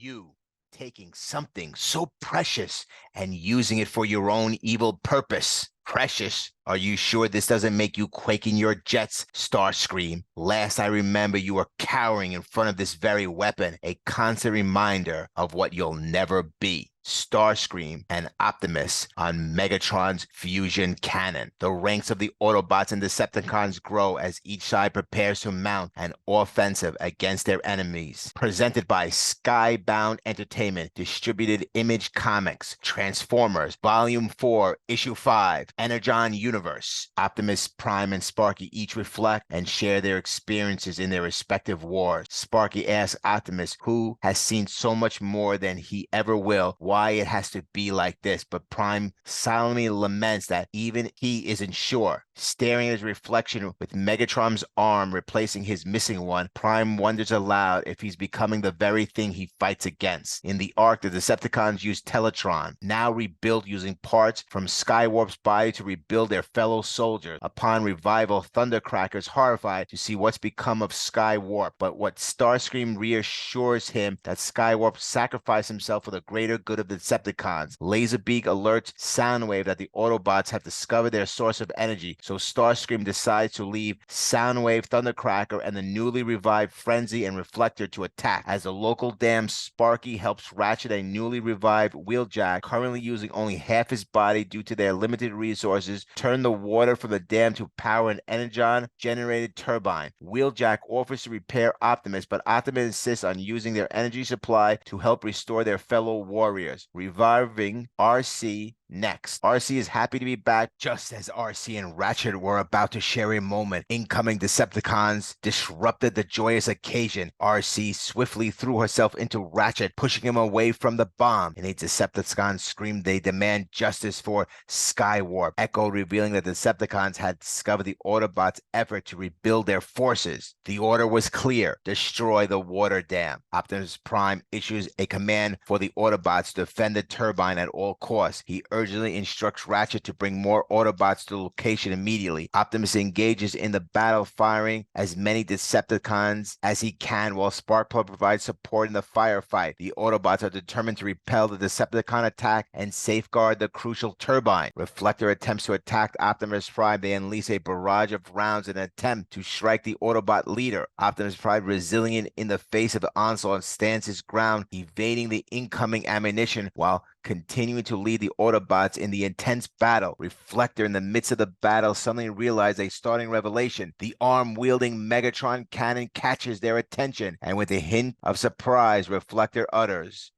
You taking something so precious and using it for your own evil purpose. Precious? Are you sure this doesn't make you quake in your jets, Starscream? Last I remember, you were cowering in front of this very weapon, a constant reminder of what you'll never be. Starscream and Optimus on Megatron's fusion cannon. The ranks of the Autobots and Decepticons grow as each side prepares to mount an offensive against their enemies. Presented by Skybound Entertainment, distributed Image Comics, Transformers, Volume 4, Issue 5, Energon Universe. Optimus Prime and Sparky each reflect and share their experiences in their respective wars. Sparky asks Optimus, who has seen so much more than he ever will, why it has to be like this, but Prime silently laments that even he isn't sure. Staring at his reflection with Megatron's arm replacing his missing one, Prime wonders aloud if he's becoming the very thing he fights against. In the arc, the Decepticons use Teletron, now rebuilt using parts from Skywarp's body to rebuild their fellow soldiers. Upon revival, Thundercracker's horrified to see what's become of Skywarp, but what Starscream reassures him that Skywarp sacrificed himself for the greater good of the Decepticons. Laserbeak alerts Soundwave that the Autobots have discovered their source of energy, so Starscream decides to leave Soundwave, Thundercracker, and the newly revived Frenzy and Reflector to attack. As the local dam, Sparky helps Ratchet, a newly revived Wheeljack, currently using only half his body due to their limited resources, turn the water from the dam to power an Energon-generated turbine. Wheeljack offers to repair Optimus, but Optimus insists on using their energy supply to help restore their fellow warriors, reviving RC next. RC is happy to be back just as RC and Ratchet were about to share a moment. Incoming Decepticons disrupted the joyous occasion. RC swiftly threw herself into Ratchet, pushing him away from the bomb. In a Decepticon scream, they demand justice for Skywarp. Echo revealing that the Decepticons had discovered the Autobots' effort to rebuild their forces. The order was clear: destroy the water dam. Optimus Prime issues a command for the Autobots to defend the turbine at all costs. He urgently instructs Ratchet to bring more Autobots to the location immediately. Optimus engages in the battle, firing as many Decepticons as he can, while Sparkplug provides support in the firefight. The Autobots are determined to repel the Decepticon attack and safeguard the crucial turbine. Reflector attempts to attack Optimus Prime. They unleash a barrage of rounds in an attempt to strike the Autobot leader. Optimus Prime, resilient in the face of the onslaught, stands his ground, evading the incoming ammunition while continuing to lead the Autobots in the intense battle. Reflector, in the midst of the battle, suddenly realizes a startling revelation. The arm-wielding Megatron cannon catches their attention, and with a hint of surprise, Reflector utters,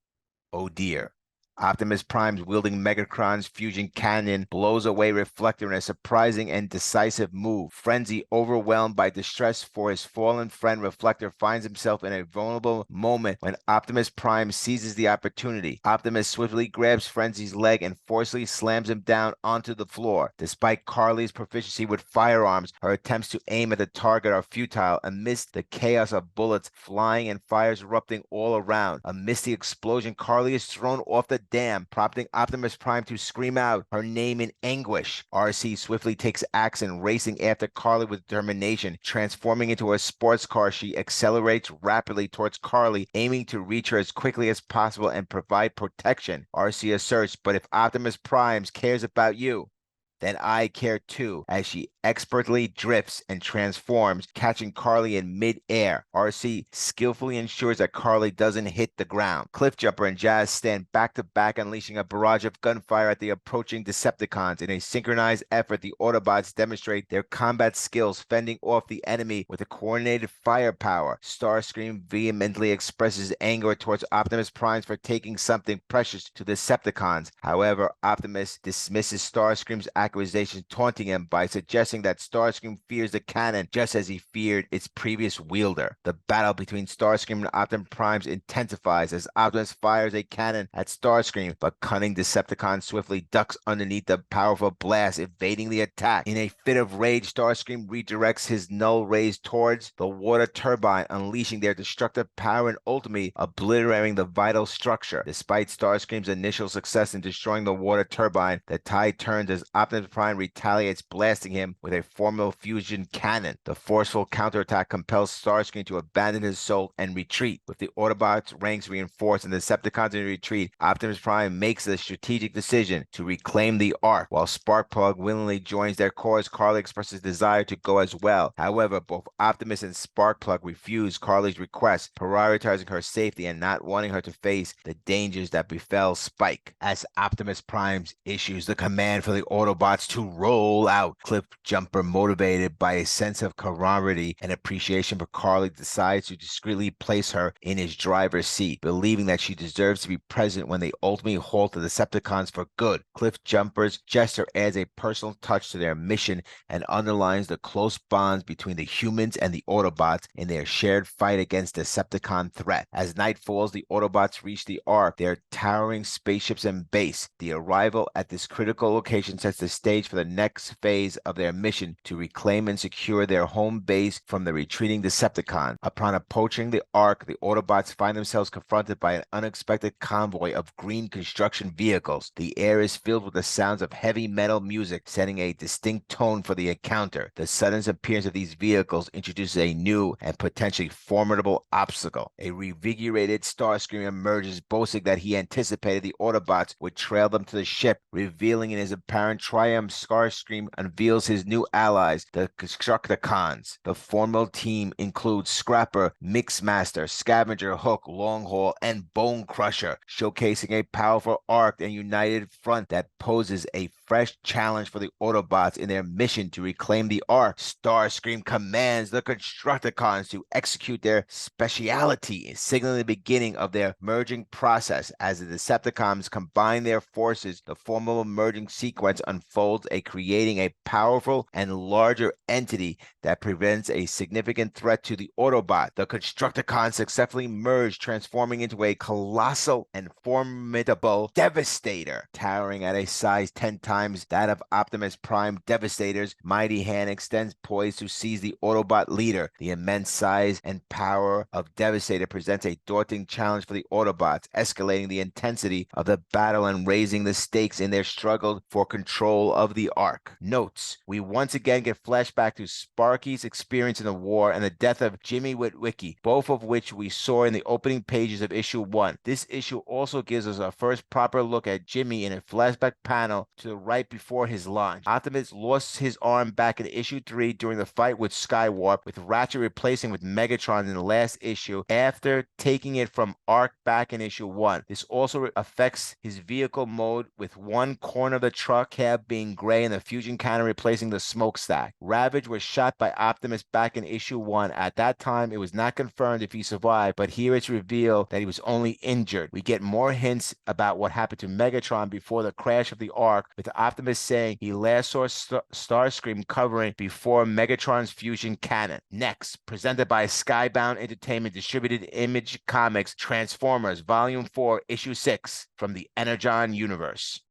"Oh dear." Optimus Prime's wielding Megatron's fusion cannon blows away Reflector in a surprising and decisive move. Frenzy, overwhelmed by distress for his fallen friend, Reflector finds himself in a vulnerable moment when Optimus Prime seizes the opportunity. Optimus swiftly grabs Frenzy's leg and forcefully slams him down onto the floor. Despite Carly's proficiency with firearms, her attempts to aim at the target are futile amidst the chaos of bullets flying and fires erupting all around. Amidst the explosion, Carly is thrown off the dam, prompting Optimus Prime to scream out her name in anguish. RC swiftly takes action, racing after Carly with determination. Transforming into a sports car, she accelerates rapidly towards Carly, aiming to reach her as quickly as possible and provide protection. RC asserts, "But if Optimus Prime cares about you, then I care too," as she expertly drifts and transforms, catching Carly in mid-air. RC skillfully ensures that Carly doesn't hit the ground. Cliffjumper and Jazz stand back-to-back, unleashing a barrage of gunfire at the approaching Decepticons. In a synchronized effort, the Autobots demonstrate their combat skills, fending off the enemy with a coordinated firepower. Starscream vehemently expresses anger towards Optimus Prime for taking something precious to the Decepticons. However, Optimus dismisses Starscream's accusations, taunting him by suggesting that Starscream fears the cannon just as he feared its previous wielder. The battle between Starscream and Optimus Prime intensifies as Optimus fires a cannon at Starscream, but cunning Decepticon swiftly ducks underneath the powerful blast, evading the attack. In a fit of rage, Starscream redirects his null rays towards the water turbine, unleashing their destructive power and ultimately obliterating the vital structure. Despite Starscream's initial success in destroying the water turbine, the tide turns as Optimus Prime retaliates, blasting him with a formula fusion cannon. The forceful counterattack compels Starscream to abandon his soul and retreat. With the Autobots' ranks reinforced and the Decepticons in retreat, Optimus Prime makes the strategic decision to reclaim the Ark. While Sparkplug willingly joins their cause, Carly expresses desire to go as well. However, both Optimus and Sparkplug refuse Carly's request, prioritizing her safety and not wanting her to face the dangers that befell Spike. As Optimus Prime issues the command for the Autobots to roll out, Cliffjumper, motivated by a sense of camaraderie and appreciation for Carly, decides to discreetly place her in his driver's seat, believing that she deserves to be present when they ultimately halt the Decepticons for good. Cliffjumper's gesture adds a personal touch to their mission and underlines the close bonds between the humans and the Autobots in their shared fight against Decepticon threat. As night falls, the Autobots reach the Ark, their towering spaceships and base. The arrival at this critical location sets the stage for the next phase of their mission to reclaim and secure their home base from the retreating Decepticon. Upon approaching the Ark, the Autobots find themselves confronted by an unexpected convoy of green construction vehicles. The air is filled with the sounds of heavy metal music, setting a distinct tone for the encounter. The sudden appearance of these vehicles introduces a new and potentially formidable obstacle. A revigorated Starscream emerges, boasting that he anticipated the Autobots would trail them to the ship. Revealing in his apparent triumph, Starscream unveils his new allies, the Constructicons. The formal team includes Scrapper, Mixmaster, Scavenger, Hook, Longhaul, and Bone Crusher, showcasing a powerful arc and united front that poses a fresh challenge for the Autobots in their mission to reclaim the Ark. Starscream commands the Constructicons to execute their speciality, signaling the beginning of their merging process. As the Decepticons combine their forces, the formal merging sequence unfolds, creating a powerful and larger entity that presents a significant threat to the Autobot. The Constructicons successfully merge, transforming into a colossal and formidable Devastator, towering at a size 10 times that of Optimus Prime. Devastator's mighty hand extends, poised to seize the Autobot leader. The immense size and power of Devastator presents a daunting challenge for the Autobots, escalating the intensity of the battle and raising the stakes in their struggle for control of the Ark. Notes: we once again get flashback to Sparky's experience in the war and the death of Jimmy Witwicky, both of which we saw in the opening pages of issue 1. This issue also gives us our first proper look at Jimmy in a flashback panel to the right before his launch. Optimus lost his arm back in issue 3 during the fight with Skywarp, with Ratchet replacing with Megatron in the last issue after taking it from Ark back in issue 1. This also affects his vehicle mode, with one corner of the truck cab being gray and the fusion cannon replacing the smokestack. Ravage was shot by Optimus back in issue 1. At that time, it was not confirmed if he survived, but here it's revealed that he was only injured. We get more hints about what happened to Megatron before the crash of the Ark, with Optimus saying he last saw Starscream covering before Megatron's fusion cannon. Next, presented by Skybound Entertainment, distributed Image Comics, Transformers Volume 4, Issue 6, from the Energon Universe.